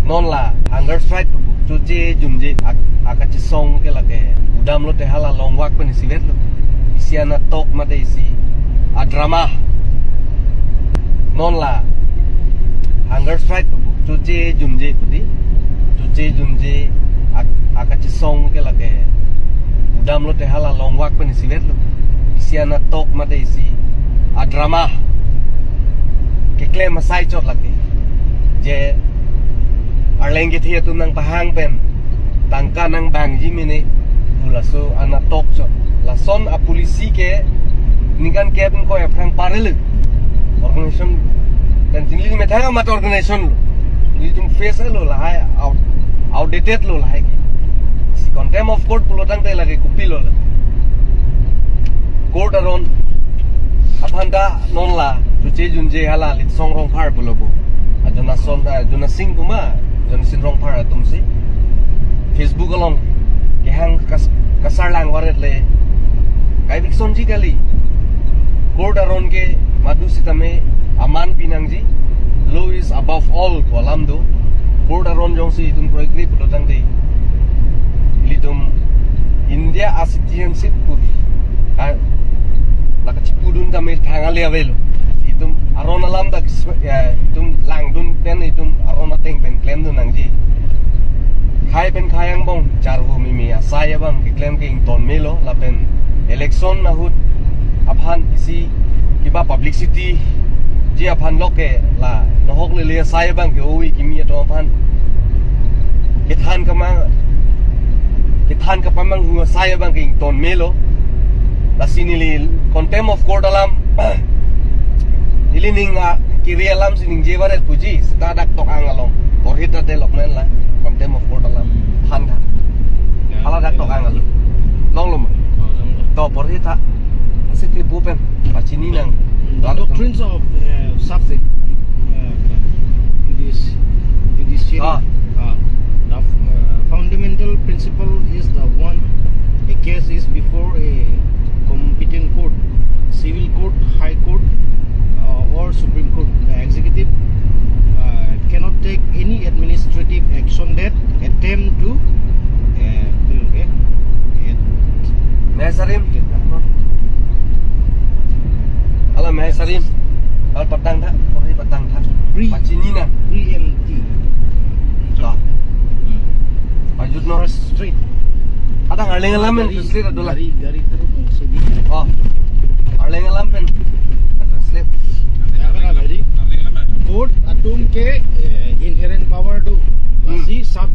non la hunger strike tu je jumje akachi song ke lage udam lo te hala long wak pen sivet lo isiana tok mate isi a drama non la hunger strike tu je jumje pudi tu je jumje akachi song ke lage udam lo te hala long wak pen sivet lo isiana tok mate isi a drama ke claim masai chot lagi je arleng ke thia tu nang pahang pen tangka nang bang ji mini pula so anak tok chot la son a polisi ke nikan ke pun ko aprang parel organization dan tingli me thanga mat organization ni tum face lo la hai outdated lo la hai si contempt of court pulo tang te lagi kupi lo court aron apanda non la tu che junje hala lit song rong phar pulo bo ajuna son ajuna sing kuma ajuna sin rong phar atum si Facebook along ke hang kasar lang waret le kai bik son ji kali court aron ke madu sitame aman pinang ji law is above all kolam do court aron jong si tum correctly pulo tang de litum India a citizenship pu laka cipudun kami thanga level itum aron alam dak itum langdun pen itum aron ateng pen claim dun angji khai pen khayang bong charbu mimi asai bang ki claim ke ington melo la pen election na hut aphan isi kiba publicity ji aphan loke la nohok le le asai bang ke oi kimi to aphan ke than ka pamang hu asai bang ke ington melo lasinili contempt of court alam ilining kiri alam sining jewaret puji stadak tok angalong porhita te lokmen la contempt of court alam handa ala dak tok angal long lum to porhita sithi bupen pachini nang the doctrines of subject judiciary the fundamental principle is the one a case is before a competent court, civil court, high court, or supreme court. The executive cannot take any administrative action that attempt to Mesarim ala mesarim al patang tha ori patang tha pachini na preempt to ajut no street ada ngaleng alam men translate adola gari terus oh ngaleng alam pen translate court atum ke inherent power do lasi sub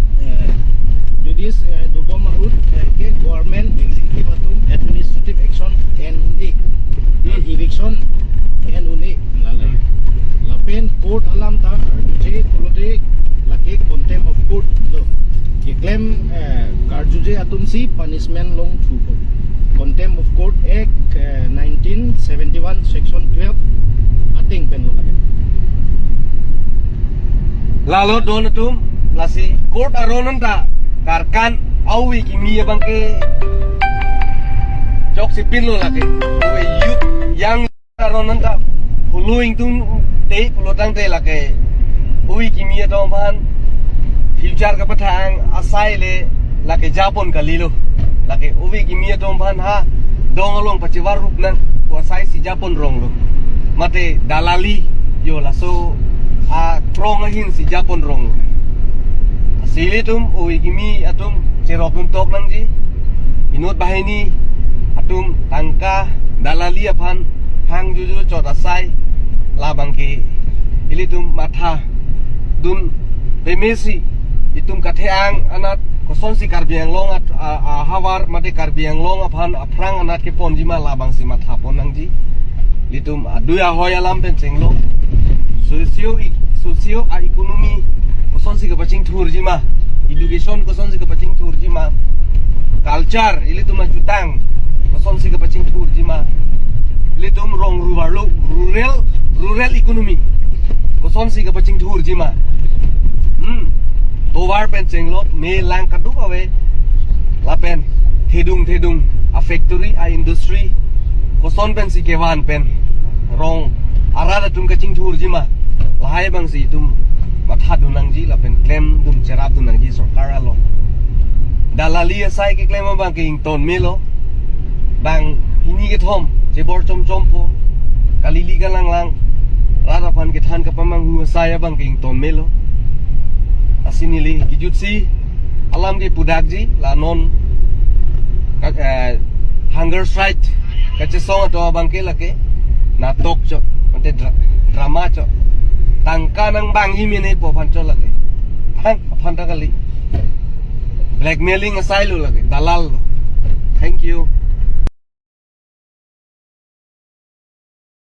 judice do mahut ke government executive atum administrative action and eviction and lapen court alam ta je polote lake contempt of court lo ke claim karjuje atum si punishment long thu contempt of court act 1971 section 12 ating pen lo lage lalo don tum lasi court aronan ta karkan awi kimi bang ke jok sipin lo lage we youth yang aronan ta huluing tum te pulotang te lage uwi kimi dong ban future ka pathang asai le lake japon kalilo lake uwi kimi dong ban ha dong along pachiwar rup nan ko asai si japon rong lo mate dalali yo laso a trong hin si japon rong asili tum uwi kimi atum cerok tum tok nang ji inut bahini atum tangka dalali aphan hang juju chot asai labang ki ilitum matha dun bemesi itum katheang anat koson si karbiang long hawar mate karbiang long aphan aprang anat ke ponjima labang si matha ponang ji litum aduya hoya lam pen chenglo socio ekonomi koson si kapaching thurjima education koson si kapaching thurjima culture ilitum jutang koson si kapaching thurjima ilitum rong rural economy koson si kapaching thurjima Towar pen cenglo me lang kaduk awe lapen thedung a factory a industry koson pen si kewan pen rong arada tum kaching thur jima lahai bang si tum matha dunang ji lapen claim dalali asai ke klema bang ke ton melo bang ini ke thom jebor chom po kalili ka lang rarapan ke than ka pamang hu asai bang ke ton melo asinili kijutsi alam ke pudakji la non hunger strike kache song to bang ke lake natok cho mate drama cho tangka nang bang imine po phan cho lake phan ta kali blackmailing asai lo lage dalal lo. Thank you.